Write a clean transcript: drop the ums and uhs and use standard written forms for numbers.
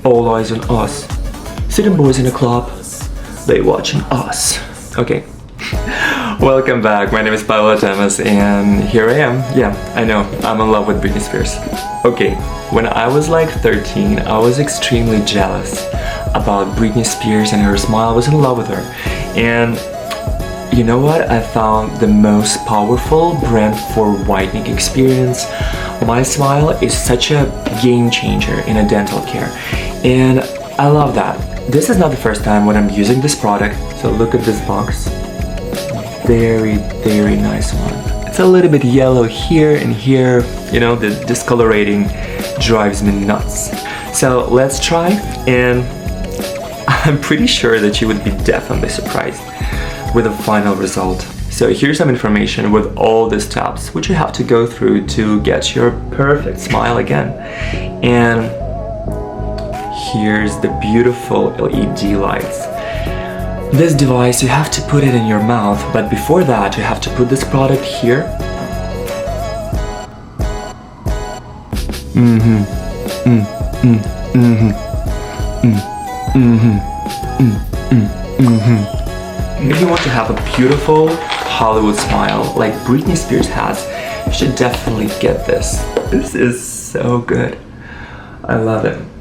All eyes on us. Sitting boys in the club, they watching us. Okay. Welcome back. My name is Pavel Atamas and here I am. Yeah, I know, I'm in love with Britney Spears. Okay, when I was like 13, I was extremely jealous about Britney Spears and her smile. I was in love with her. And you know what? I found the most powerful brand for whitening experience. MySmile is such a game changer in a dental care. And I love that. This is not the first time when I'm using this product. So look at this box. Very, very nice one. It's a little bit yellow here and here. You know, the discolorating drives me nuts. So let's try, and I'm pretty sure that you would be definitely surprised with the final result. So here's some information with all the steps which you have to go through to get your perfect smile again. And here's the beautiful LED lights. This device, you have to put it in your mouth, but before that you have to put this product here. If you want to have a beautiful Hollywood smile like Britney Spears has, you should definitely get this. This is so good. I love it.